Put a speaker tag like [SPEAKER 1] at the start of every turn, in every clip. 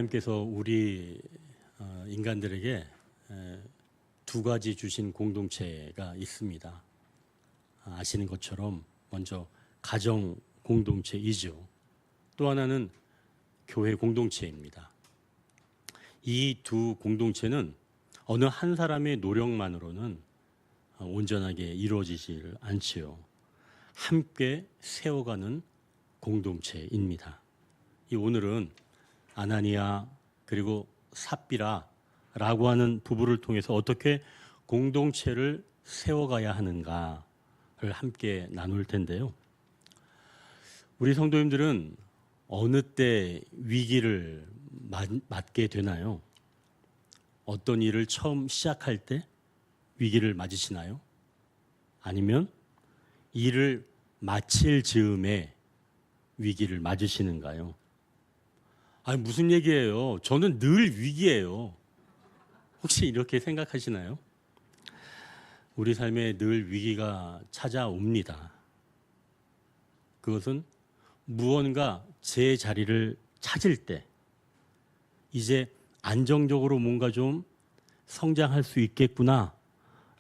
[SPEAKER 1] 하나님께서 우리 인간들에게 두 가지 주신 공동체가 있습니다. 아시는 것처럼 먼저 가정 공동체이죠. 또 하나는 교회 공동체입니다. 이 두 공동체는 어느 한 사람의 노력만으로는 온전하게 이루어지질 않지요. 함께 세워가는 공동체입니다. 오늘은 아나니아 그리고 삽비라라고 하는 부부를 통해서 어떻게 공동체를 세워가야 하는가를 함께 나눌 텐데요. 우리 성도님들은 어느 때 위기를 맞게 되나요? 어떤 일을 처음 시작할 때 위기를 맞으시나요? 아니면 일을 마칠 즈음에 위기를 맞으시는가요? 아니, 무슨 얘기예요? 저는 늘 위기예요. 혹시 이렇게 생각하시나요? 우리 삶에 늘 위기가 찾아옵니다. 그것은 무언가 제 자리를 찾을 때, 이제 안정적으로 뭔가 좀 성장할 수 있겠구나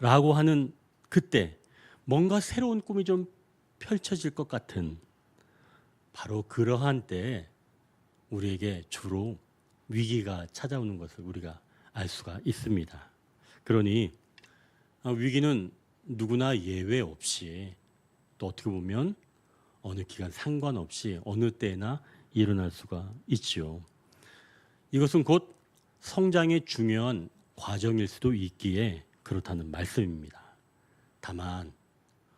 [SPEAKER 1] 라고 하는 그때 뭔가 새로운 꿈이 좀 펼쳐질 것 같은 바로 그러한 때에 우리에게 주로 위기가 찾아오는 것을 우리가 알 수가 있습니다. 그러니 위기는 누구나 예외 없이 또 어떻게 보면 어느 기간 상관없이 어느 때나 일어날 수가 있죠. 이것은 곧 성장의 중요한 과정일 수도 있기에 그렇다는 말씀입니다. 다만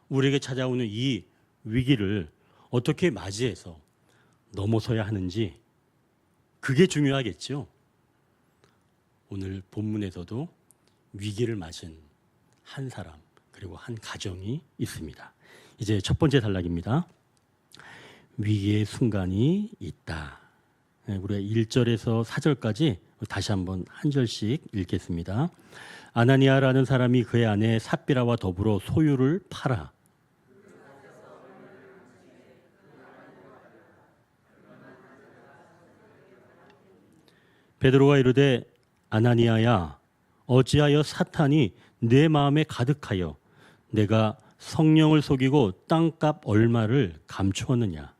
[SPEAKER 1] 우리에게 찾아오는 이 위기를 어떻게 맞이해서 넘어서야 하는지 그게 중요하겠죠. 오늘 본문에서도 위기를 맞은 한 사람 그리고 한 가정이 있습니다. 이제 첫 번째 단락입니다. 위기의 순간이 있다. 우리가 1절에서 4절까지 다시 한번 한 절씩 읽겠습니다. 아나니아라는 사람이 그의 아내 삽비라와 더불어 소유를 팔아 베드로가 이르되 아나니아야 어찌하여 사탄이 내 마음에 가득하여 내가 성령을 속이고 땅값 얼마를 감추었느냐.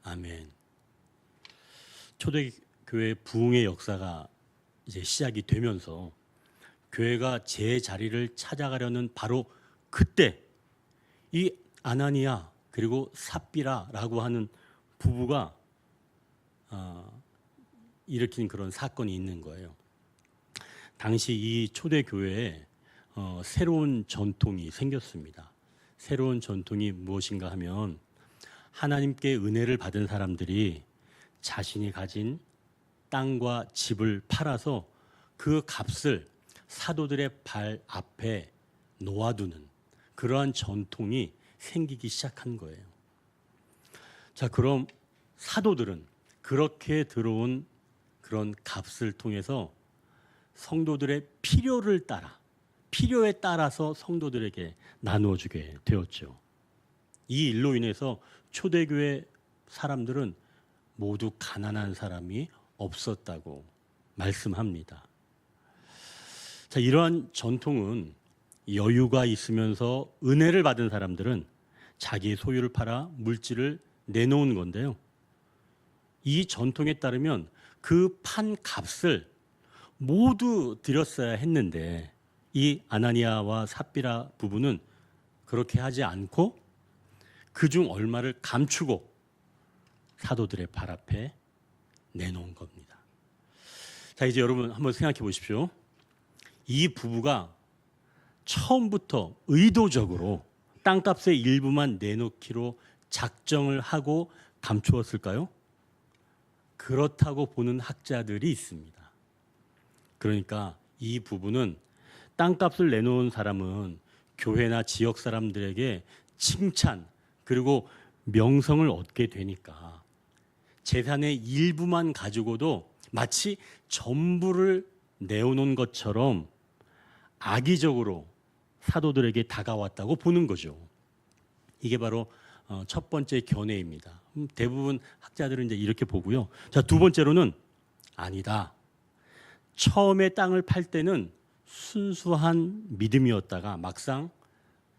[SPEAKER 1] 아멘. 초대교회 부흥의 역사가 이제 시작이 되면서 교회가 제 자리를 찾아가려는 바로 그때 이 아나니아 그리고 삽비라라고 하는 부부가 일으킨 그런 사건이 있는 거예요. 당시 이 초대교회에 새로운 전통이 생겼습니다. 새로운 전통이 무엇인가 하면 하나님께 은혜를 받은 사람들이 자신이 가진 땅과 집을 팔아서 그 값을 사도들의 발 앞에 놓아두는 그러한 전통이 생기기 시작한 거예요. 자, 그럼 사도들은 그렇게 들어온 그런 값을 통해서 성도들의 필요에 따라서 성도들에게 나누어 주게 되었죠. 이 일로 인해서 초대교회 사람들은 모두 가난한 사람이 없었다고 말씀합니다. 자, 이러한 전통은 여유가 있으면서 은혜를 받은 사람들은 자기의 소유를 팔아 물질을 내놓은 건데요. 이 전통에 따르면 그 판 값을 모두 드렸어야 했는데 이 아나니아와 삽비라 부부는 그렇게 하지 않고 그중 얼마를 감추고 사도들의 발 앞에 내놓은 겁니다. 자, 이제 여러분 한번 생각해 보십시오. 이 부부가 처음부터 의도적으로 땅값의 일부만 내놓기로 작정을 하고 감추었을까요? 그렇다고 보는 학자들이 있습니다. 그러니까 이 부부는 땅값을 내놓은 사람은 교회나 지역 사람들에게 칭찬 그리고 명성을 얻게 되니까 재산의 일부만 가지고도 마치 전부를 내어놓은 것처럼 악의적으로 사도들에게 다가왔다고 보는 거죠. 이게 바로 첫 번째 견해입니다. 대부분 학자들은 이제 이렇게 보고요. 자, 두 번째로는 아니다. 처음에 땅을 팔 때는 순수한 믿음이었다가 막상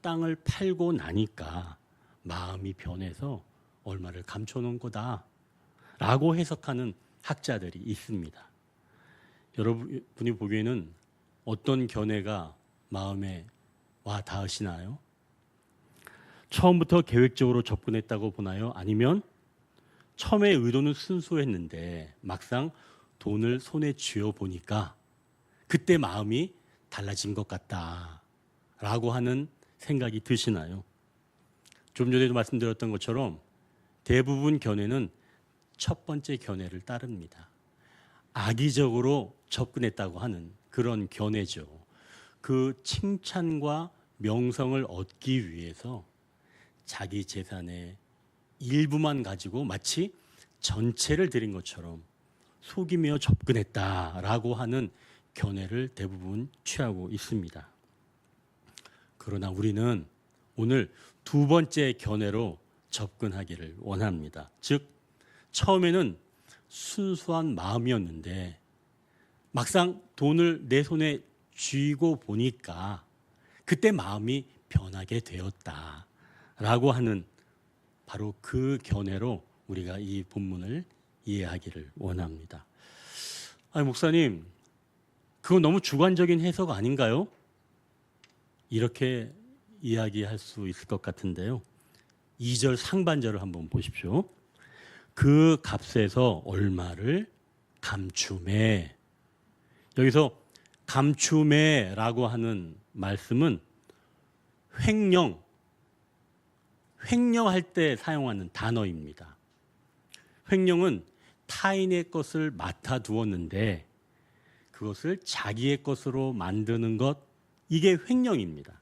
[SPEAKER 1] 땅을 팔고 나니까 마음이 변해서 얼마를 감춰놓은 거다라고 해석하는 학자들이 있습니다. 여러분이 보기에는 어떤 견해가 마음에 와 닿으시나요? 처음부터 계획적으로 접근했다고 보나요? 아니면 처음에 의도는 순수했는데 막상 돈을 손에 쥐어 보니까 그때 마음이 달라진 것 같다라고 하는 생각이 드시나요? 좀 전에도 말씀드렸던 것처럼 대부분 견해는 첫 번째 견해를 따릅니다. 악의적으로 접근했다고 하는 그런 견해죠. 그 칭찬과 명성을 얻기 위해서 자기 재산의 일부만 가지고 마치 전체를 드린 것처럼 속이며 접근했다라고 하는 견해를 대부분 취하고 있습니다. 그러나 우리는 오늘 두 번째 견해로 접근하기를 원합니다. 즉, 처음에는 순수한 마음이었는데 막상 돈을 내 손에 쥐고 보니까 그때 마음이 변하게 되었다라고 하는 바로 그 견해로 우리가 이 본문을 이해하기를 원합니다. 아니, 목사님, 그건 너무 주관적인 해석 아닌가요? 이렇게 이야기할 수 있을 것 같은데요. 2절 상반절을 한번 보십시오. 그 값에서 얼마를 감추매. 여기서 감추매라고 하는 말씀은 횡령할 때 사용하는 단어입니다. 횡령은 타인의 것을 맡아 두었는데 그것을 자기의 것으로 만드는 것, 이게 횡령입니다.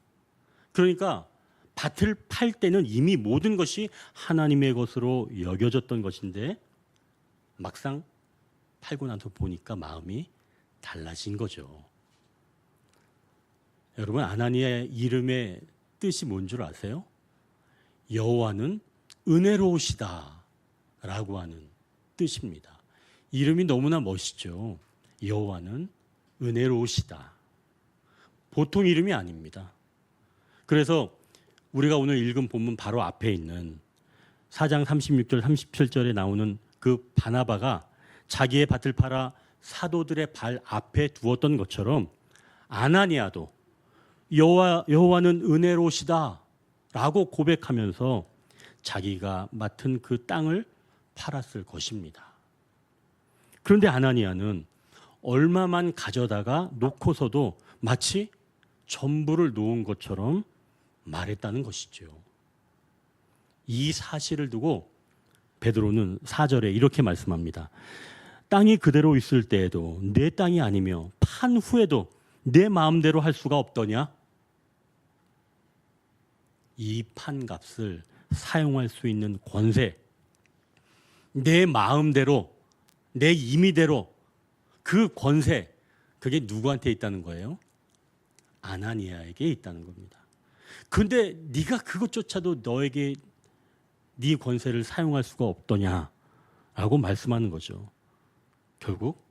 [SPEAKER 1] 그러니까 밭을 팔 때는 이미 모든 것이 하나님의 것으로 여겨졌던 것인데 막상 팔고 나서 보니까 마음이 달라진 거죠. 여러분, 아나니아의 이름의 뜻이 뭔 줄 아세요? 여호와는 은혜로우시다 라고 하는 뜻입니다. 이름이 너무나 멋있죠. 여호와는 은혜로우시다. 보통 이름이 아닙니다. 그래서 우리가 오늘 읽은 본문 바로 앞에 있는 4장 36절 37절에 나오는 그 바나바가 자기의 밭을 팔아 사도들의 발 앞에 두었던 것처럼 아나니아도 여호와는 은혜로우시다 라고 고백하면서 자기가 맡은 그 땅을 팔았을 것입니다. 그런데 아나니아는 얼마만 가져다가 놓고서도 마치 전부를 놓은 것처럼 말했다는 것이죠. 이 사실을 두고 베드로는 4절에 이렇게 말씀합니다. 땅이 그대로 있을 때에도 내 땅이 아니며 판 후에도 내 마음대로 할 수가 없더냐? 이 판값을 사용할 수 있는 권세, 내 마음대로, 내 임의대로 그 권세, 그게 누구한테 있다는 거예요? 아나니아에게 있다는 겁니다. 그런데 네가 그것조차도 너에게 네 권세를 사용할 수가 없더냐라고 말씀하는 거죠. 결국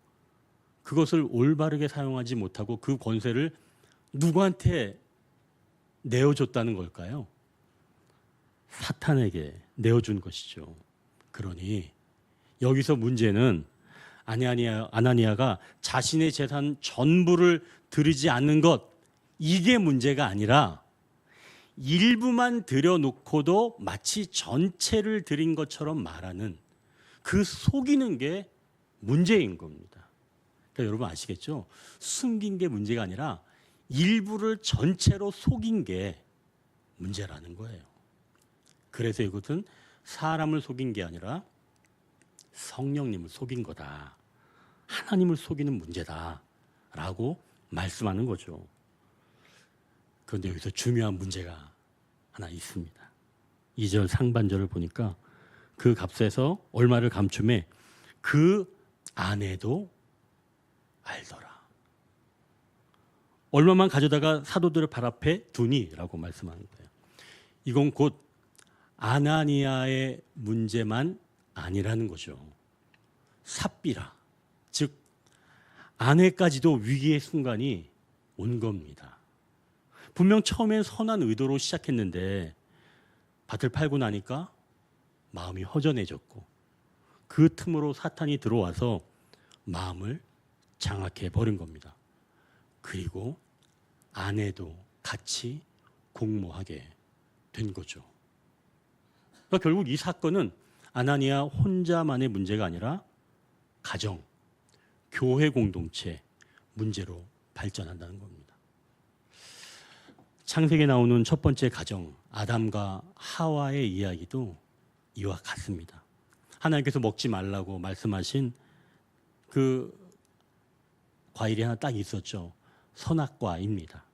[SPEAKER 1] 그것을 올바르게 사용하지 못하고 그 권세를 누구한테 내어줬다는 걸까요? 사탄에게 내어준 것이죠. 그러니 여기서 문제는 아나니아가 자신의 재산 전부를 드리지 않는 것, 이게 문제가 아니라 일부만 들여놓고도 마치 전체를 드린 것처럼 말하는 그 속이는 게 문제인 겁니다. 그러니까 여러분 아시겠죠? 숨긴 게 문제가 아니라 일부를 전체로 속인 게 문제라는 거예요. 그래서 이것은 사람을 속인 게 아니라 성령님을 속인 거다. 하나님을 속이는 문제다라고 말씀하는 거죠. 그런데 여기서 중요한 문제가 하나 있습니다. 2절 상반절을 보니까 그 값에서 얼마를 감춤해 그 아내도 알더라. 얼마만 가져다가 사도들의 발 앞에 두니라고 말씀하는 거예요. 이건 곧 아나니아의 문제만 아니라는 거죠. 삽비라, 즉 아내까지도 위기의 순간이 온 겁니다. 분명 처음엔 선한 의도로 시작했는데 밭을 팔고 나니까 마음이 허전해졌고 그 틈으로 사탄이 들어와서 마음을 장악해 버린 겁니다. 그리고 아내도 같이 공모하게 된 거죠. 그러니까 결국 이 사건은 아나니아 혼자만의 문제가 아니라 가정, 교회 공동체 문제로 발전한다는 겁니다. 창세기에 나오는 첫 번째 가정, 아담과 하와의 이야기도 이와 같습니다. 하나님께서 먹지 말라고 말씀하신 그 과일이 하나 딱 있었죠. 선악과입니다.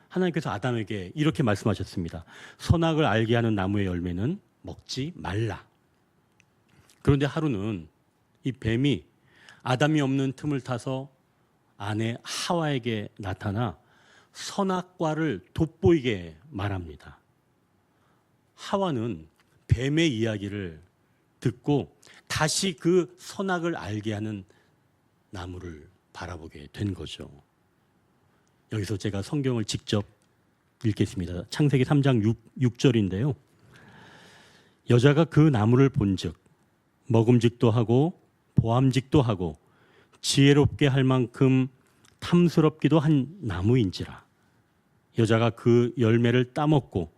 [SPEAKER 1] 하나님께서 아담에게 이렇게 말씀하셨습니다. 선악을 알게 하는 나무의 열매는 먹지 말라. 그런데 하루는 이 뱀이 아담이 없는 틈을 타서 아내 하와에게 나타나 선악과를 돋보이게 말합니다. 하와는 뱀의 이야기를 듣고 다시 그 선악을 알게 하는 나무를 바라보게 된 거죠. 여기서 제가 성경을 직접 읽겠습니다. 창세기 3장 6절인데요. 여자가 그 나무를 본즉 먹음직도 하고 보암직도 하고 지혜롭게 할 만큼 탐스럽기도 한 나무인지라. 여자가 그 열매를 따먹고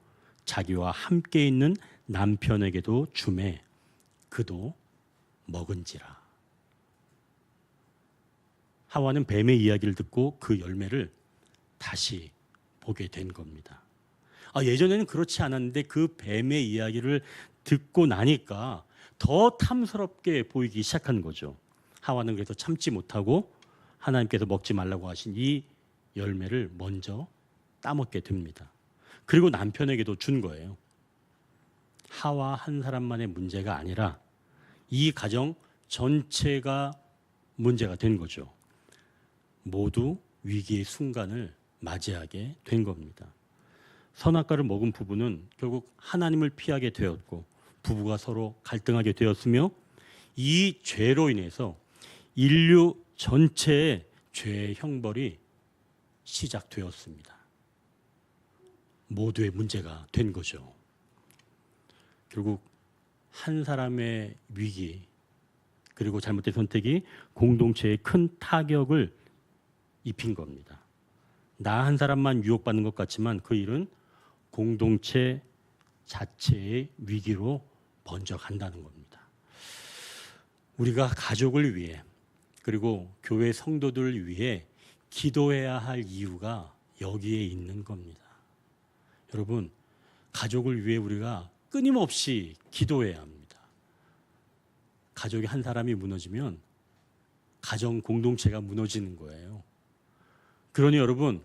[SPEAKER 1] 자기와 함께 있는 남편에게도 주매 그도 먹은지라. 하와는 뱀의 이야기를 듣고 그 열매를 다시 보게 된 겁니다. 예전에는 그렇지 않았는데 그 뱀의 이야기를 듣고 나니까 더 탐스럽게 보이기 시작한 거죠. 하와는 그래서 참지 못하고 하나님께서 먹지 말라고 하신 이 열매를 먼저 따먹게 됩니다. 그리고 남편에게도 준 거예요. 하와 한 사람만의 문제가 아니라 이 가정 전체가 문제가 된 거죠. 모두 위기의 순간을 맞이하게 된 겁니다. 선악과를 먹은 부부는 결국 하나님을 피하게 되었고 부부가 서로 갈등하게 되었으며 이 죄로 인해서 인류 전체의 죄의 형벌이 시작되었습니다. 모두의 문제가 된 거죠. 결국 한 사람의 위기 그리고 잘못된 선택이 공동체에 큰 타격을 입힌 겁니다. 나 한 사람만 유혹받는 것 같지만 그 일은 공동체 자체의 위기로 번져간다는 겁니다. 우리가 가족을 위해 그리고 교회 성도들을 위해 기도해야 할 이유가 여기에 있는 겁니다. 여러분, 가족을 위해 우리가 끊임없이 기도해야 합니다. 가족이 한 사람이 무너지면 가정 공동체가 무너지는 거예요. 그러니 여러분,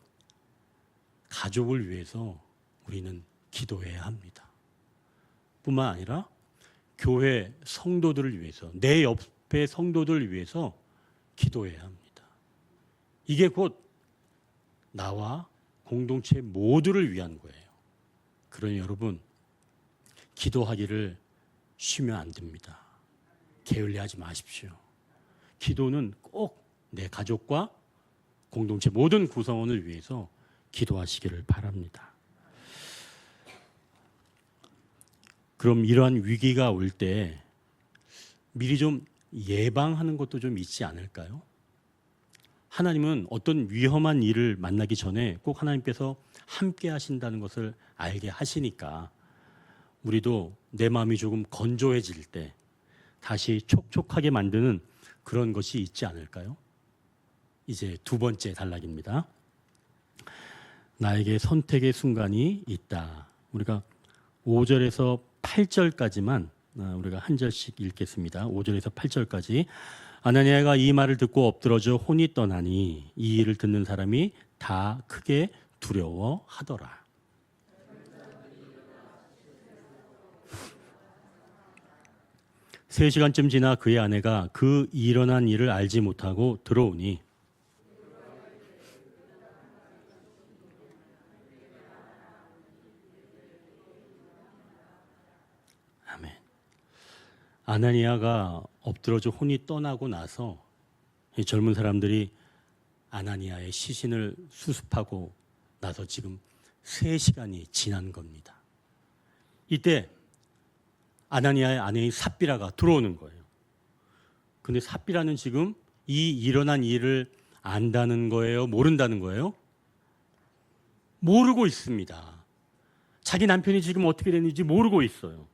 [SPEAKER 1] 가족을 위해서 우리는 기도해야 합니다. 뿐만 아니라 교회 성도들을 위해서, 내 옆의 성도들을 위해서 기도해야 합니다. 이게 곧 나와 공동체 모두를 위한 거예요. 그러니 여러분, 기도하기를 쉬면 안 됩니다. 게을리하지 마십시오. 기도는 꼭 내 가족과 공동체 모든 구성원을 위해서 기도하시기를 바랍니다. 그럼 이러한 위기가 올 때 미리 좀 예방하는 것도 좀 있지 않을까요? 하나님은 어떤 위험한 일을 만나기 전에 꼭 하나님께서 함께 하신다는 것을 알게 하시니까 우리도 내 마음이 조금 건조해질 때 다시 촉촉하게 만드는 그런 것이 있지 않을까요? 이제 두 번째 단락입니다. 나에게 선택의 순간이 있다. 우리가 5절에서 8절까지만 우리가 한 절씩 읽겠습니다. 5절에서 8절까지. 아나니아가 이 말을 듣고 엎드러져 혼이 떠나니 이 일을 듣는 사람이 다 크게 두려워하더라. 세 시간쯤 지나 그의 아내가 그 일어난 일을 알지 못하고 들어오니 아나니아가 엎드러져 혼이 떠나고 나서 이 젊은 사람들이 아나니아의 시신을 수습하고 나서 지금 3시간이 지난 겁니다. 이때 아나니아의 아내인 삽비라가 들어오는 거예요. 근데 삽비라는 지금 이 일어난 일을 안다는 거예요? 모른다는 거예요? 모르고 있습니다. 자기 남편이 지금 어떻게 됐는지 모르고 있어요.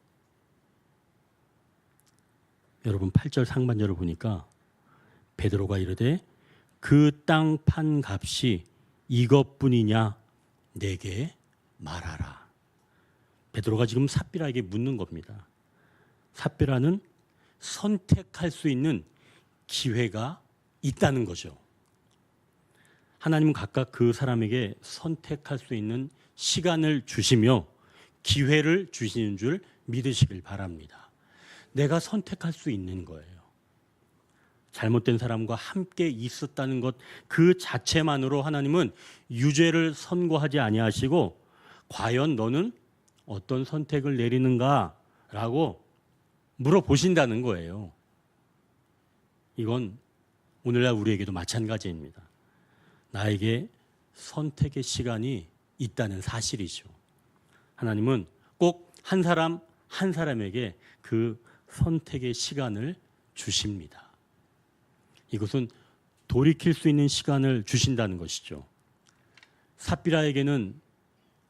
[SPEAKER 1] 여러분 8절 상반절을 보니까 베드로가 이르되 그 땅 판 값이 이것뿐이냐 내게 말하라. 베드로가 지금 삽비라에게 묻는 겁니다. 삽비라는 선택할 수 있는 기회가 있다는 거죠. 하나님은 각각 그 사람에게 선택할 수 있는 시간을 주시며 기회를 주시는 줄 믿으시길 바랍니다. 내가 선택할 수 있는 거예요. 잘못된 사람과 함께 있었다는 것 그 자체만으로 하나님은 유죄를 선고하지 아니하시고 과연 너는 어떤 선택을 내리는가라고 물어보신다는 거예요. 이건 오늘날 우리에게도 마찬가지입니다. 나에게 선택의 시간이 있다는 사실이죠. 하나님은 꼭 한 사람 한 사람에게 그 선택의 시간을 주십니다. 이것은 돌이킬 수 있는 시간을 주신다는 것이죠. 삽비라에게는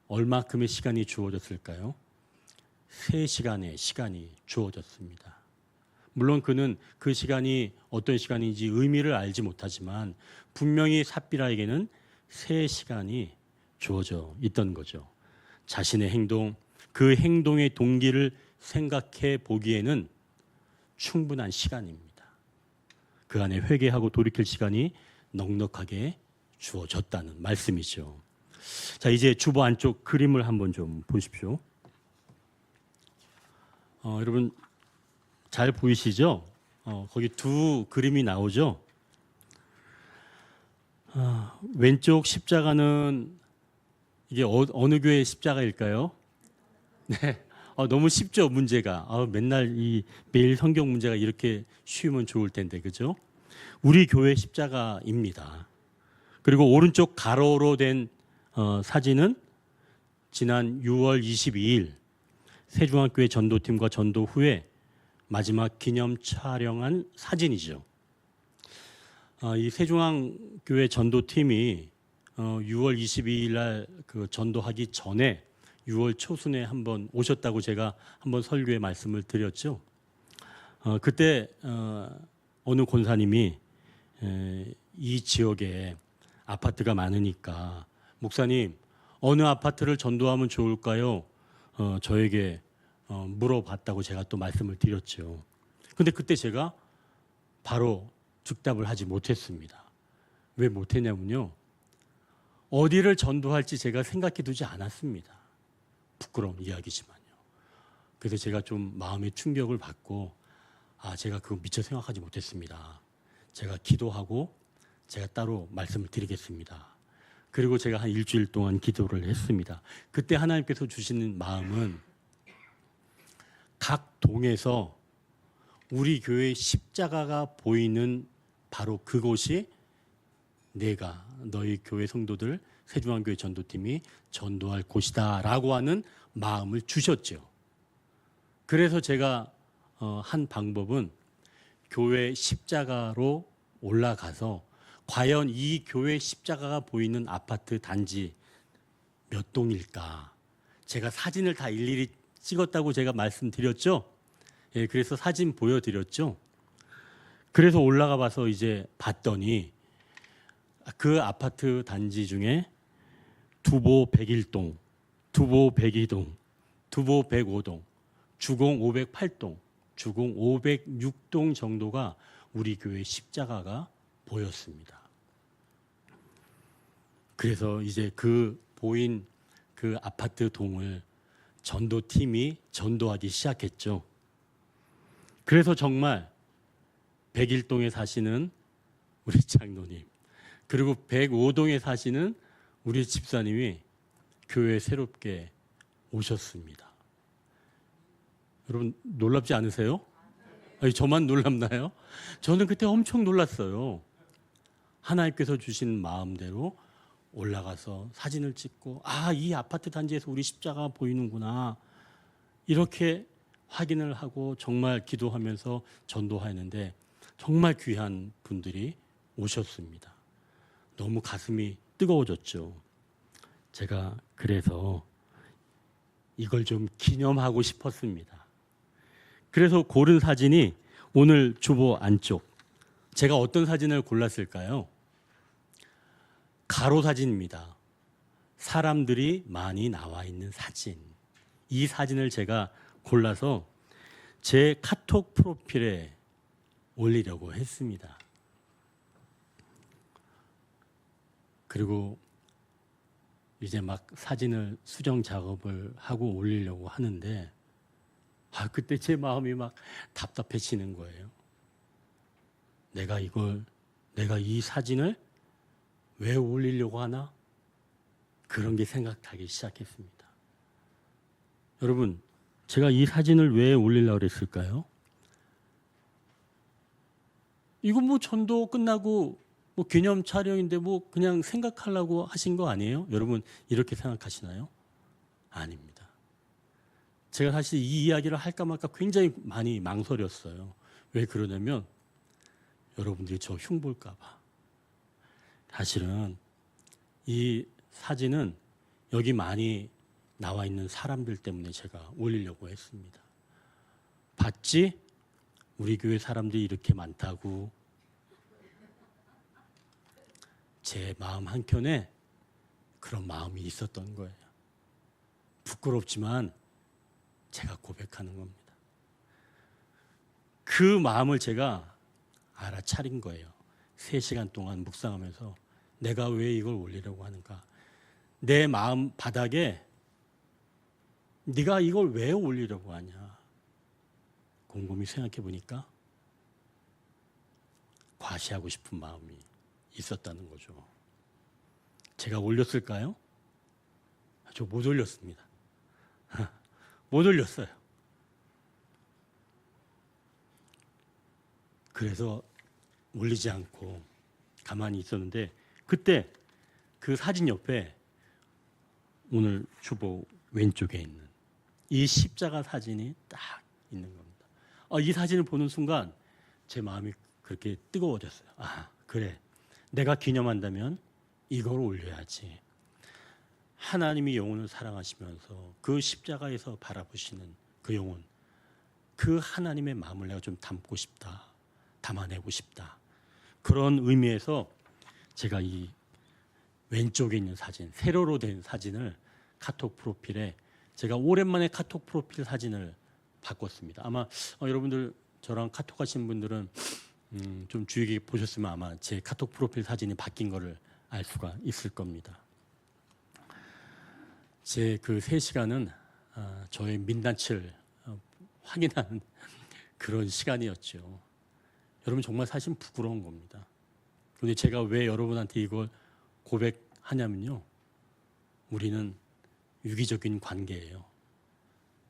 [SPEAKER 1] 얼마큼의 시간이 주어졌을까요? 3시간의 시간이 주어졌습니다. 물론 그는 그 시간이 어떤 시간인지 의미를 알지 못하지만 분명히 삽비라에게는 3시간이 주어져 있던 거죠. 자신의 행동, 그 행동의 동기를 생각해 보기에는 충분한 시간입니다. 그 안에 회개하고 돌이킬 시간이 넉넉하게 주어졌다는 말씀이죠. 자, 이제 주보 안쪽 그림을 한번 좀 보십시오. 여러분 잘 보이시죠? 거기 두 그림이 나오죠? 왼쪽 십자가는 이게 어느 교회의 십자가일까요? 네, 너무 쉽죠 문제가. 맨날 매일 성경 문제가 이렇게 쉬우면 좋을 텐데, 그죠? 우리 교회 십자가입니다. 그리고 오른쪽 가로로 된 사진은 지난 6월 22일 세중앙교회 전도팀과 전도 후에 마지막 기념 촬영한 사진이죠. 이 세중앙교회 전도팀이 6월 22일 날 그 전도하기 전에 6월 초순에 한번 오셨다고 제가 한번 설교에 말씀을 드렸죠. 그때 어느 권사님이 이 지역에 아파트가 많으니까 목사님 어느 아파트를 전도하면 좋을까요? 저에게 물어봤다고 제가 또 말씀을 드렸죠. 근데 그때 제가 바로 즉답을 하지 못했습니다. 왜 못했냐면요, 어디를 전도할지 제가 생각해 두지 않았습니다. 부끄러운 이야기지만요. 그래서 제가 좀 마음의 충격을 받고 제가 그거 미처 생각하지 못했습니다. 제가 기도하고 제가 따로 말씀을 드리겠습니다. 그리고 제가 한 일주일 동안 기도를 했습니다. 그때 하나님께서 주시는 마음은 각 동에서 우리 교회의 십자가가 보이는 바로 그곳이 내가 너희 교회 성도들 세중앙교회 전도팀이 전도할 곳이다 라고 하는 마음을 주셨죠. 그래서 제가 한 방법은 교회 십자가로 올라가서 과연 이 교회 십자가가 보이는 아파트 단지 몇 동일까? 제가 사진을 다 일일이 찍었다고 제가 말씀드렸죠. 예, 그래서 사진 보여드렸죠. 그래서 올라가 봐서 이제 봤더니 그 아파트 단지 중에 두보 101동, 두보 102동, 두보 105동, 주공 508동, 주공 506동 정도가 우리 교회 십자가가 보였습니다. 그래서 이제 그 보인 그 아파트 동을 전도팀이 전도하기 시작했죠. 그래서 정말 101동에 사시는 우리 장로님, 그리고 105동에 사시는 우리 집사님이 교회에 새롭게 오셨습니다. 여러분 놀랍지 않으세요? 아니, 저만 놀랍나요? 저는 그때 엄청 놀랐어요. 하나님께서 주신 마음대로 올라가서 사진을 찍고, 아, 이 아파트 단지에서 우리 십자가 보이는구나. 이렇게 확인을 하고 정말 기도하면서 전도하였는데 정말 귀한 분들이 오셨습니다. 너무 가슴이 뜨거워졌죠. 제가 그래서 이걸 좀 기념하고 싶었습니다. 그래서 고른 사진이 오늘 주보 안쪽. 제가 어떤 사진을 골랐을까요? 가로 사진입니다. 사람들이 많이 나와 있는 사진. 이 사진을 제가 골라서 제 카톡 프로필에 올리려고 했습니다. 그리고 이제 막 사진을 수정 작업을 하고 올리려고 하는데 그때 제 마음이 막 답답해지는 거예요. 내가 이 사진을 왜 올리려고 하나? 그런 게 생각나기 시작했습니다. 여러분, 제가 이 사진을 왜 올리려고 그랬을까요? 이거 뭐 전도 끝나고 뭐 기념 촬영인데 뭐 그냥 생각하려고 하신 거 아니에요? 여러분 이렇게 생각하시나요? 아닙니다. 제가 사실 이 이야기를 할까 말까 굉장히 많이 망설였어요. 왜 그러냐면 여러분들이 저 흉볼까 봐. 사실은 이 사진은 여기 많이 나와 있는 사람들 때문에 제가 올리려고 했습니다. 봤지? 우리 교회 사람들이 이렇게 많다고. 제 마음 한켠에 그런 마음이 있었던 거예요. 부끄럽지만 제가 고백하는 겁니다. 그 마음을 제가 알아차린 거예요. 3시간 동안 묵상하면서 내가 왜 이걸 올리려고 하는가. 내 마음 바닥에 네가 이걸 왜 올리려고 하냐. 곰곰이 생각해 보니까 과시하고 싶은 마음이 있었다는 거죠. 제가 올렸을까요? 저 못 올렸습니다. 못 올렸어요. 그래서 올리지 않고 가만히 있었는데 그때 그 사진 옆에 오늘 주보 왼쪽에 있는 이 십자가 사진이 딱 있는 겁니다. 이 사진을 보는 순간 제 마음이 그렇게 뜨거워졌어요. 그래. 내가 기념한다면 이걸 올려야지. 하나님이 영혼을 사랑하시면서 그 십자가에서 바라보시는 그 영혼, 그 하나님의 마음을 내가 좀 담고 싶다. 담아내고 싶다. 그런 의미에서 제가 이 왼쪽에 있는 사진, 세로로 된 사진을 카톡 프로필에 제가 오랜만에 카톡 프로필 사진을 바꿨습니다. 아마 여러분들 저랑 카톡 하신 분들은 좀 주의 깊게 보셨으면 아마 제 카톡 프로필 사진이 바뀐 거를 알 수가 있을 겁니다. 제 그 3시간은 저의 민낯을 확인하는 그런 시간이었죠. 여러분 정말 사실 부끄러운 겁니다. 그런데 제가 왜 여러분한테 이걸 고백하냐면요. 우리는 유기적인 관계예요.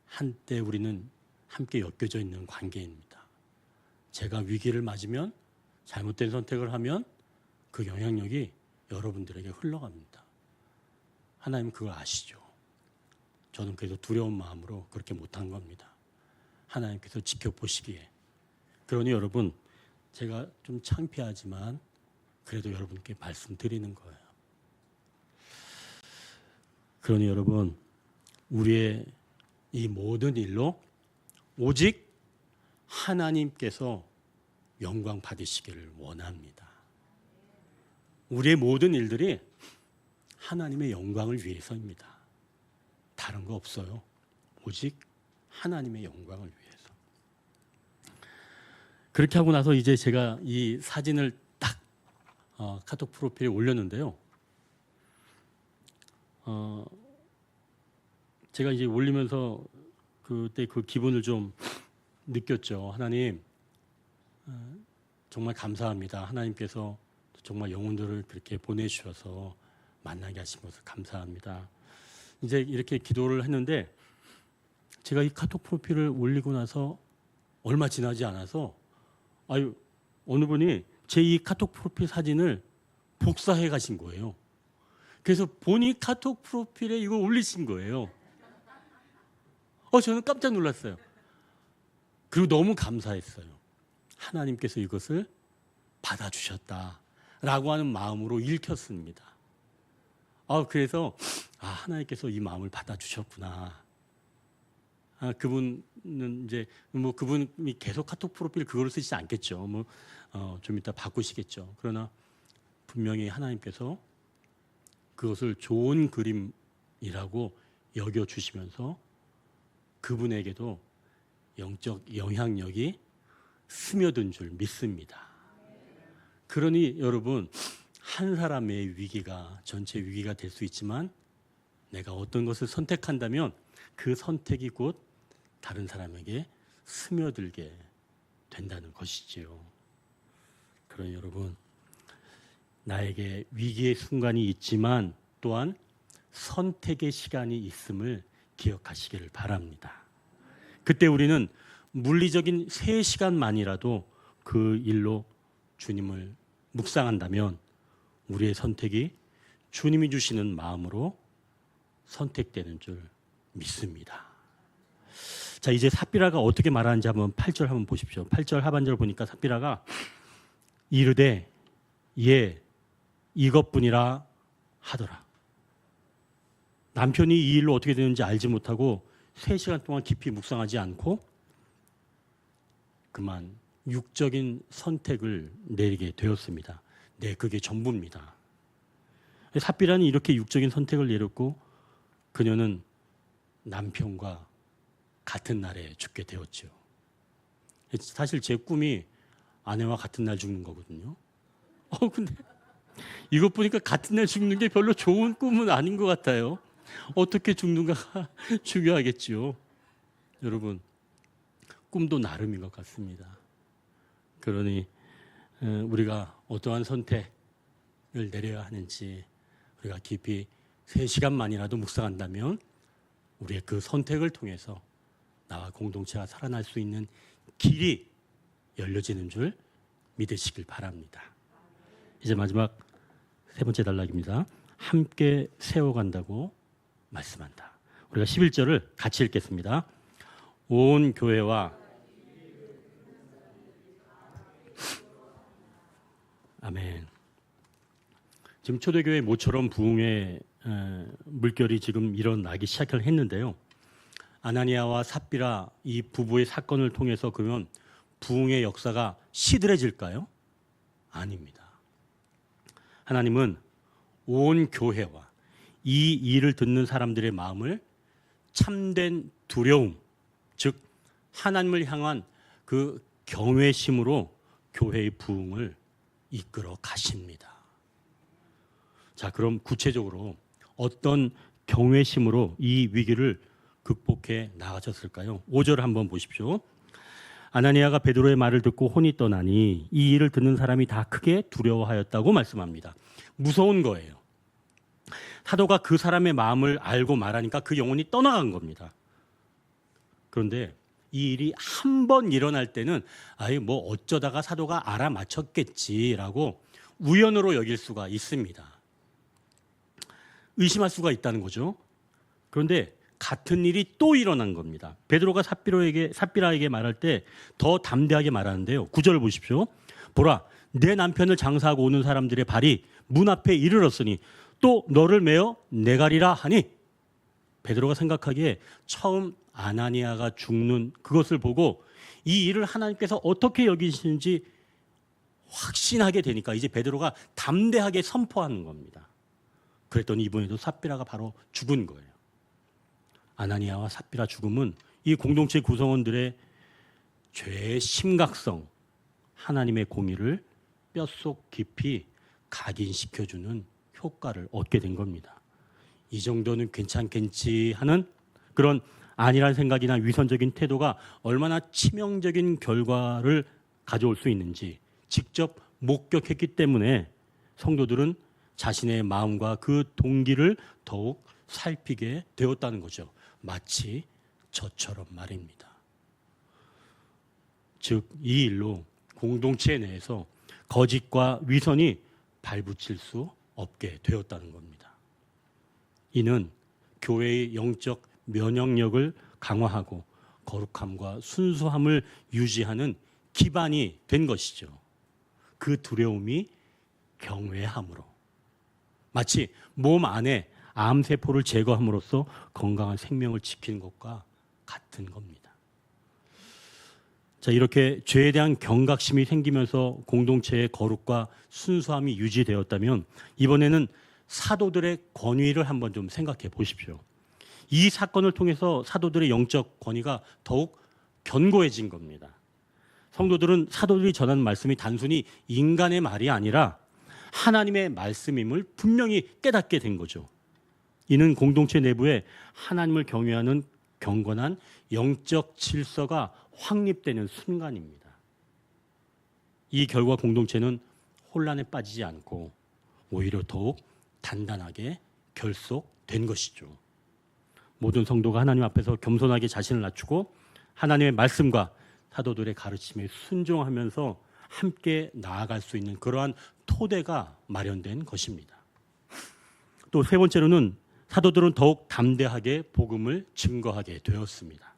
[SPEAKER 1] 한때 우리는 함께 엮여져 있는 관계입니다. 제가 위기를 맞으면 잘못된 선택을 하면 그 영향력이 여러분들에게 흘러갑니다. 하나님 그걸 아시죠? 저는 그래서 두려운 마음으로 그렇게 못한 겁니다. 하나님께서 지켜보시기에. 그러니 여러분 제가 좀 창피하지만 그래도 여러분께 말씀드리는 거예요. 그러니 여러분 우리의 이 모든 일로 오직 하나님께서 영광 받으시기를 원합니다. 우리의 모든 일들이 하나님의 영광을 위해서입니다. 다른 거 없어요. 오직 하나님의 영광을 위해서. 그렇게 하고 나서 이제 제가 이 사진을 딱 카톡 프로필에 올렸는데요. 제가 이제 올리면서 그때 그 기분을 좀 느꼈죠. 하나님 정말 감사합니다. 하나님께서 정말 영혼들을 그렇게 보내주셔서 만나게 하신 것을 감사합니다. 이제 이렇게 기도를 했는데 제가 이 카톡 프로필을 올리고 나서 얼마 지나지 않아서 아유 어느 분이 제 이 카톡 프로필 사진을 복사해 가신 거예요. 그래서 본인 카톡 프로필에 이걸 올리신 거예요. 저는 깜짝 놀랐어요. 그리고 너무 감사했어요. 하나님께서 이것을 받아주셨다라고 하는 마음으로 읽혔습니다. 그래서 하나님께서 이 마음을 받아주셨구나. 그분은 이제 뭐 그분이 계속 카톡 프로필 그거를 쓰지 않겠죠. 좀 이따 바꾸시겠죠. 그러나 분명히 하나님께서 그것을 좋은 그림이라고 여겨 주시면서 그분에게도 영적 영향력이 스며든 줄 믿습니다. 그러니 여러분, 한 사람의 위기가 전체 위기가 될 수 있지만 내가 어떤 것을 선택한다면 그 선택이 곧 다른 사람에게 스며들게 된다는 것이지요. 그러니 여러분, 나에게 위기의 순간이 있지만 또한 선택의 시간이 있음을 기억하시기를 바랍니다. 그때 우리는 물리적인 3시간만이라도 그 일로 주님을 묵상한다면 우리의 선택이 주님이 주시는 마음으로 선택되는 줄 믿습니다. 자, 이제 삽비라가 어떻게 말하는지 한번 8절 한번 보십시오. 8절 하반절 보니까 삽비라가 이르되 예 이것뿐이라 하더라. 남편이 이 일로 어떻게 되는지 알지 못하고 3시간 동안 깊이 묵상하지 않고 그만 육적인 선택을 내리게 되었습니다. 네, 그게 전부입니다. 삽비라는 이렇게 육적인 선택을 내렸고 그녀는 남편과 같은 날에 죽게 되었죠. 사실 제 꿈이 아내와 같은 날 죽는 거거든요. 근데 이것 보니까 같은 날 죽는 게 별로 좋은 꿈은 아닌 것 같아요. 어떻게 죽는가가 중요하겠지요. 여러분, 꿈도 나름인 것 같습니다. 그러니 우리가 어떠한 선택을 내려야 하는지 우리가 깊이 3시간만이라도 묵상한다면 우리의 그 선택을 통해서 나와 공동체가 살아날 수 있는 길이 열려지는 줄 믿으시길 바랍니다. 이제 마지막 3번째 단락입니다. 함께 세워간다고 말씀한다. 우리가 11절을 같이 읽겠습니다. 온 교회와 아멘. 지금 초대교회 모처럼 부흥의 물결이 지금 일어나기 시작을 했는데요. 아나니아와 삽비라 이 부부의 사건을 통해서 그러면 부흥의 역사가 시들해질까요? 아닙니다. 하나님은 온 교회와 이 일을 듣는 사람들의 마음을 참된 두려움, 즉 하나님을 향한 그 경외심으로 교회의 부흥을 이끌어 가십니다. 자, 그럼 구체적으로 어떤 경외심으로 이 위기를 극복해 나가셨을까요? 5절 한번 보십시오. 아나니아가 베드로의 말을 듣고 혼이 떠나니 이 일을 듣는 사람이 다 크게 두려워하였다고 말씀합니다. 무서운 거예요. 사도가 그 사람의 마음을 알고 말하니까 그 영혼이 떠나간 겁니다. 그런데 이 일이 한 번 일어날 때는 뭐 어쩌다가 사도가 알아맞혔겠지라고 우연으로 여길 수가 있습니다. 의심할 수가 있다는 거죠. 그런데 같은 일이 또 일어난 겁니다. 베드로가 삽비라에게 말할 때 더 담대하게 말하는데요. 9절을 보십시오. 보라, 내 남편을 장사하고 오는 사람들의 발이 문 앞에 이르렀으니 또 너를 메어 내가리라 하니. 베드로가 생각하기에 처음 아나니아가 죽는 그것을 보고 이 일을 하나님께서 어떻게 여기시는지 확신하게 되니까 이제 베드로가 담대하게 선포하는 겁니다. 그랬더니 이번에도 삽비라가 바로 죽은 거예요. 아나니아와 삽비라 죽음은 이 공동체 구성원들의 죄의 심각성, 하나님의 공의를 뼛속 깊이 각인시켜주는 효과를 얻게 된 겁니다. 이 정도는 괜찮겠지 하는 그런 아니란 생각이나 위선적인 태도가 얼마나 치명적인 결과를 가져올 수 있는지 직접 목격했기 때문에 성도들은 자신의 마음과 그 동기를 더욱 살피게 되었다는 거죠. 마치 저처럼 말입니다. 즉 이 일로 공동체 내에서 거짓과 위선이 발붙일 수 없게 되었다는 겁니다. 이는 교회의 영적 면역력을 강화하고 거룩함과 순수함을 유지하는 기반이 된 것이죠. 그 두려움이 경외함으로 마치 몸 안에 암세포를 제거함으로써 건강한 생명을 지키는 것과 같은 겁니다. 자, 이렇게 죄에 대한 경각심이 생기면서 공동체의 거룩과 순수함이 유지되었다면 이번에는 사도들의 권위를 한번 좀 생각해 보십시오. 이 사건을 통해서 사도들의 영적 권위가 더욱 견고해진 겁니다. 성도들은 사도들이 전한 말씀이 단순히 인간의 말이 아니라 하나님의 말씀임을 분명히 깨닫게 된 거죠. 이는 공동체 내부에 하나님을 경외하는 경건한 영적 질서가 확립되는 순간입니다. 이 결과 공동체는 혼란에 빠지지 않고 오히려 더욱 단단하게 결속된 것이죠. 모든 성도가 하나님 앞에서 겸손하게 자신을 낮추고 하나님의 말씀과 사도들의 가르침에 순종하면서 함께 나아갈 수 있는 그러한 토대가 마련된 것입니다. 또 세 번째로는 사도들은 더욱 담대하게 복음을 증거하게 되었습니다.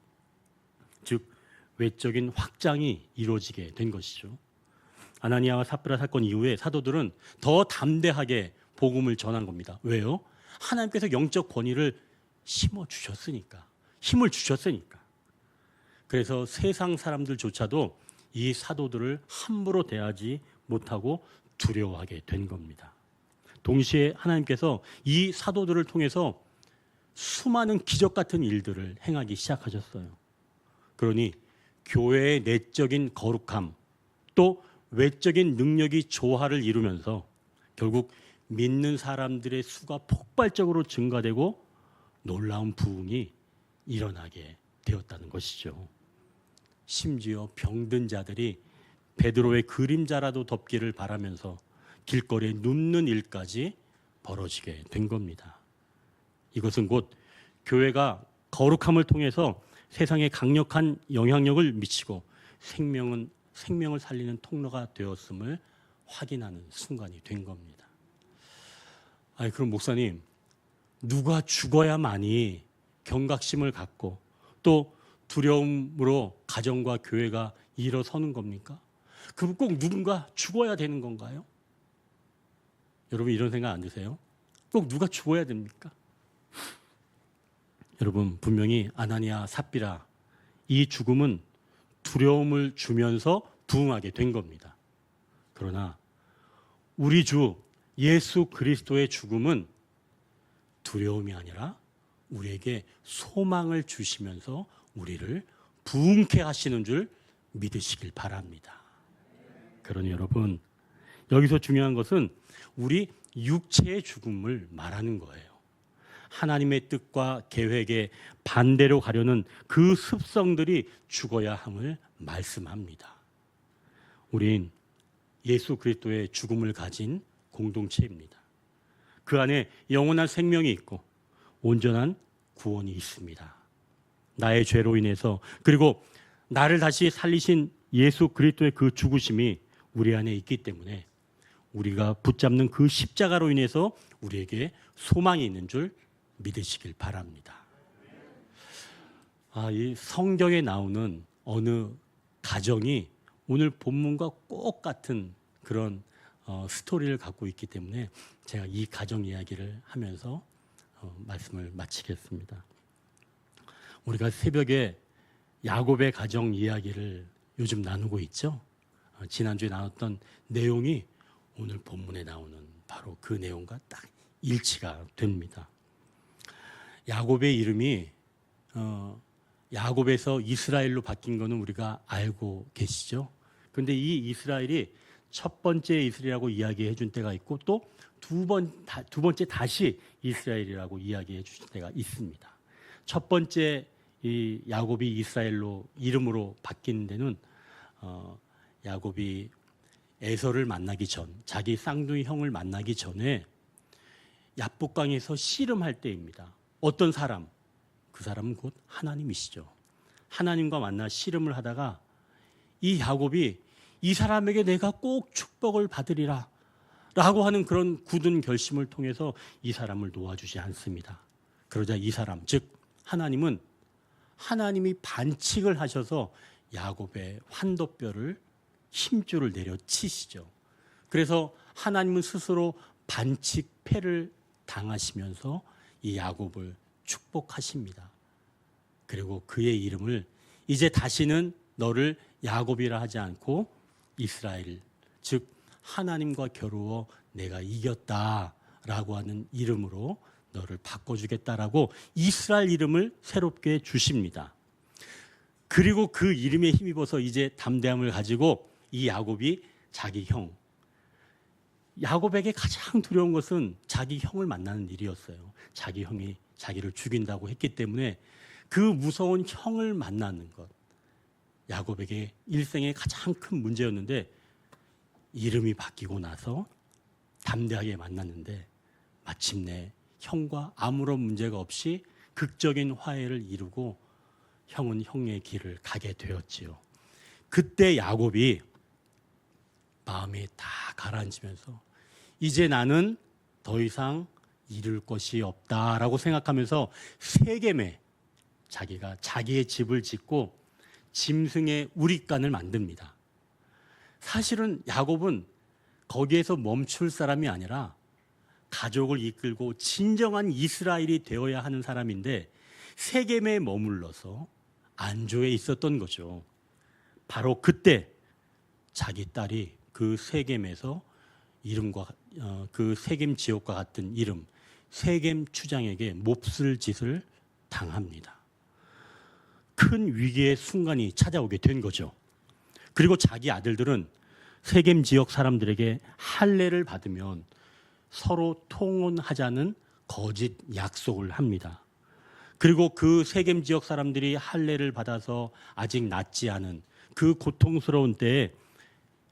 [SPEAKER 1] 즉 외적인 확장이 이루어지게 된 것이죠. 아나니아와 삽비라 사건 이후에 사도들은 더 담대하게 복음을 전한 겁니다. 왜요? 하나님께서 영적 권위를 심어주셨으니까, 힘을 주셨으니까. 그래서 세상 사람들조차도 이 사도들을 함부로 대하지 못하고 두려워하게 된 겁니다. 동시에 하나님께서 이 사도들을 통해서 수많은 기적 같은 일들을 행하기 시작하셨어요. 그러니 교회의 내적인 거룩함 또 외적인 능력이 조화를 이루면서 결국 믿는 사람들의 수가 폭발적으로 증가되고 놀라운 부흥이 일어나게 되었다는 것이죠. 심지어 병든 자들이 베드로의 그림자라도 덮기를 바라면서 길거리에 눕는 일까지 벌어지게 된 겁니다. 이것은 곧 교회가 거룩함을 통해서 세상에 강력한 영향력을 미치고 생명을 살리는 통로가 되었음을 확인하는 순간이 된 겁니다. 그럼 목사님, 누가 죽어야만이 경각심을 갖고 또 두려움으로 가정과 교회가 일어서는 겁니까? 그럼 꼭 누군가 죽어야 되는 건가요? 여러분 이런 생각 안 드세요? 꼭 누가 죽어야 됩니까? 여러분 분명히 아나니아 삽비라 이 죽음은 두려움을 주면서 부흥하게 된 겁니다. 그러나 우리 주 예수 그리스도의 죽음은 두려움이 아니라 우리에게 소망을 주시면서 우리를 부흥케 하시는 줄 믿으시길 바랍니다. 그러니 여러분 여기서 중요한 것은 우리 육체의 죽음을 말하는 거예요. 하나님의 뜻과 계획에 반대로 가려는 그 습성들이 죽어야 함을 말씀합니다. 우린 예수 그리스도의 죽음을 가진 공동체입니다. 그 안에 영원한 생명이 있고 온전한 구원이 있습니다. 나의 죄로 인해서 그리고 나를 다시 살리신 예수 그리스도의 그 죽으심이 우리 안에 있기 때문에 우리가 붙잡는 그 십자가로 인해서 우리에게 소망이 있는 줄 믿으시길 바랍니다. 이 성경에 나오는 어느 가정이 오늘 본문과 꼭 같은 그런 스토리를 갖고 있기 때문에 제가 이 가정 이야기를 하면서 말씀을 마치겠습니다. 우리가 새벽에 야곱의 가정 이야기를 요즘 나누고 있죠. 지난주에 나눴던 내용이 오늘 본문에 나오는 바로 그 내용과 딱 일치가 됩니다. 야곱의 이름이 야곱에서 이스라엘로 바뀐 거는 우리가 알고 계시죠. 그런데 이 이스라엘이 첫 번째 이스라엘이라고 이야기해 준 때가 있고 또 두 번째 다시 이스라엘이라고 이야기해 주신 때가 있습니다. 첫 번째 이 야곱이 이스라엘로 이름으로 바뀐 데는 야곱이 에서를 만나기 전, 자기 쌍둥이 형을 만나기 전에 야복강에서 씨름할 때입니다. 어떤 사람? 그 사람은 곧 하나님이시죠. 하나님과 만나 씨름을 하다가 이 야곱이 이 사람에게 내가 꼭 축복을 받으리라 라고 하는 그런 굳은 결심을 통해서 이 사람을 놓아주지 않습니다. 그러자 이 사람, 즉 하나님은 하나님이 반칙을 하셔서 야곱의 환도뼈를 힘줄을 내려치시죠. 그래서 하나님은 스스로 반칙패를 당하시면서 이 야곱을 축복하십니다. 그리고 그의 이름을 이제 다시는 너를 야곱이라 하지 않고 이스라엘, 즉 하나님과 겨루어 내가 이겼다라고 하는 이름으로 너를 바꿔주겠다라고 이스라엘 이름을 새롭게 주십니다. 그리고 그 이름에 힘입어서 이제 담대함을 가지고 이 야곱이 자기 형, 야곱에게 가장 두려운 것은 자기 형을 만나는 일이었어요. 자기 형이 자기를 죽인다고 했기 때문에 그 무서운 형을 만나는 것, 야곱에게 일생의 가장 큰 문제였는데 이름이 바뀌고 나서 담대하게 만났는데 마침내 형과 아무런 문제가 없이 극적인 화해를 이루고 형은 형의 길을 가게 되었지요. 그때 야곱이 마음이 다 가라앉으면서 이제 나는 더 이상 이룰 것이 없다라고 생각하면서 세겜에 자기가 자기의 집을 짓고 짐승의 우릿간을 만듭니다. 사실은 야곱은 거기에서 멈출 사람이 아니라 가족을 이끌고 진정한 이스라엘이 되어야 하는 사람인데 세겜에 머물러서 안조에 있었던 거죠. 바로 그때 자기 딸이 그 세겜에서 이름과 그 세겜 지역과 같은 이름 세겜 추장에게 몹쓸 짓을 당합니다. 큰 위기의 순간이 찾아오게 된 거죠. 그리고 자기 아들들은 세겜 지역 사람들에게 할례를 받으면 서로 통혼하자는 거짓 약속을 합니다. 그리고 그 세겜 지역 사람들이 할례를 받아서 아직 낫지 않은 그 고통스러운 때에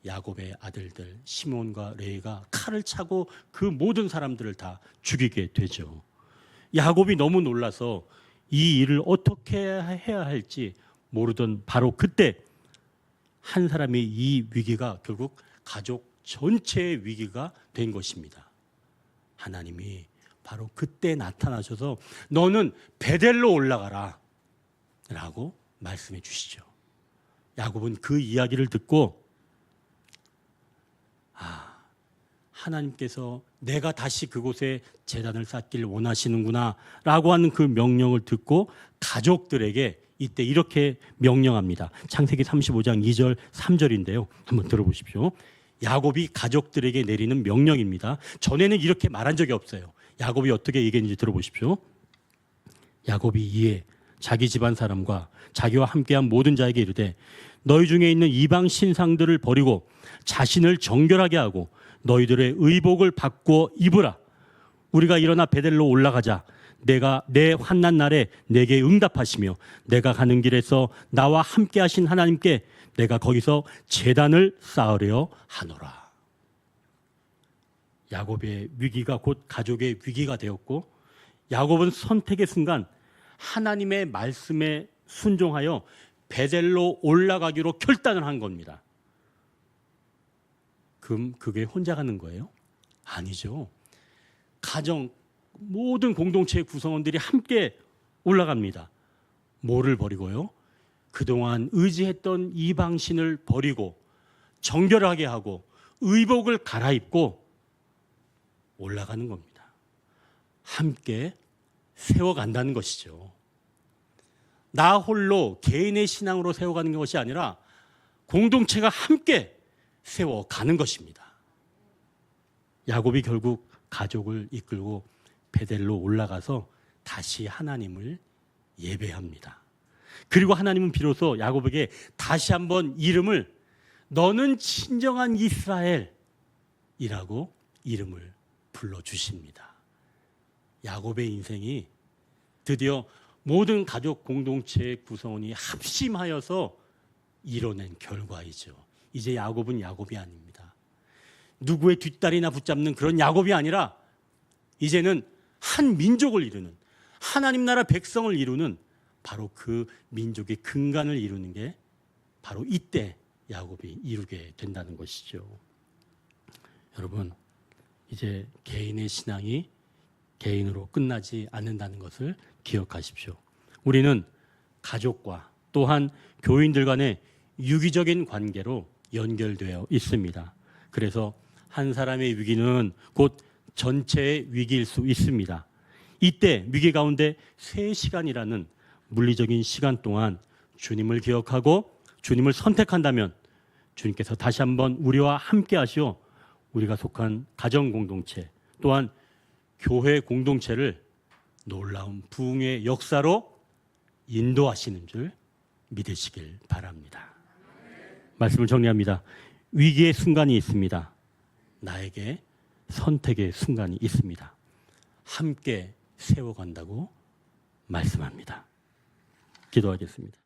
[SPEAKER 1] 야곱의 아들들 시몬과 레위가 칼을 차고 그 모든 사람들을 다 죽이게 되죠. 야곱이 너무 놀라서 이 일을 어떻게 해야 할지 모르던 바로 그때 한 사람이 이 위기가 결국 가족 전체의 위기가 된 것입니다. 하나님이 바로 그때 나타나셔서 너는 베델로 올라가라 라고 말씀해 주시죠. 야곱은 그 이야기를 듣고 하나님께서 내가 다시 그곳에 제단을 쌓기를 원하시는구나 라고 하는 그 명령을 듣고 가족들에게 이때 이렇게 명령합니다. 창세기 35장 2절 3절인데요. 한번 들어보십시오. 야곱이 가족들에게 내리는 명령입니다. 전에는 이렇게 말한 적이 없어요. 야곱이 어떻게 얘기했는지 들어보십시오. 야곱이 이에 자기 집안 사람과 자기와 함께한 모든 자에게 이르되 너희 중에 있는 이방 신상들을 버리고 자신을 정결하게 하고 너희들의 의복을 바꾸어 입으라. 우리가 일어나 베델로 올라가자. 내가 내 환난 날에 내게 응답하시며 내가 가는 길에서 나와 함께 하신 하나님께 내가 거기서 제단을 쌓으려 하노라. 야곱의 위기가 곧 가족의 위기가 되었고 야곱은 선택의 순간 하나님의 말씀에 순종하여 베델로 올라가기로 결단을 한 겁니다. 그럼 그게 혼자 가는 거예요? 아니죠. 가정 모든 공동체의 구성원들이 함께 올라갑니다. 뭐를 버리고요? 그동안 의지했던 이방신을 버리고 정결하게 하고 의복을 갈아입고 올라가는 겁니다. 함께 세워간다는 것이죠. 나 홀로 개인의 신앙으로 세워가는 것이 아니라 공동체가 함께 세워가는 것입니다. 야곱이 결국 가족을 이끌고 베델로 올라가서 다시 하나님을 예배합니다. 그리고 하나님은 비로소 야곱에게 다시 한번 이름을 너는 진정한 이스라엘이라고 이름을 불러주십니다. 야곱의 인생이 드디어 모든 가족 공동체의 구성원이 합심하여서 이뤄낸 결과이죠. 이제 야곱은 야곱이 아닙니다. 누구의 뒷다리나 붙잡는 그런 야곱이 아니라 이제는 한 민족을 이루는 하나님 나라 백성을 이루는 바로 그 민족의 근간을 이루는 게 바로 이때 야곱이 이루게 된다는 것이죠. 여러분, 이제 개인의 신앙이 개인으로 끝나지 않는다는 것을 기억하십시오. 우리는 가족과 또한 교인들 간의 유기적인 관계로 연결되어 있습니다. 그래서 한 사람의 위기는 곧 전체의 위기일 수 있습니다. 이때 위기 가운데 3시간이라는 물리적인 시간 동안 주님을 기억하고 주님을 선택한다면 주님께서 다시 한번 우리와 함께 하시어 우리가 속한 가정 공동체 또한 교회 공동체를 놀라운 부흥의 역사로 인도하시는 줄 믿으시길 바랍니다. 말씀을 정리합니다. 위기의 순간이 있습니다. 나에게 선택의 순간이 있습니다. 함께 세워간다고 말씀합니다. 기도하겠습니다.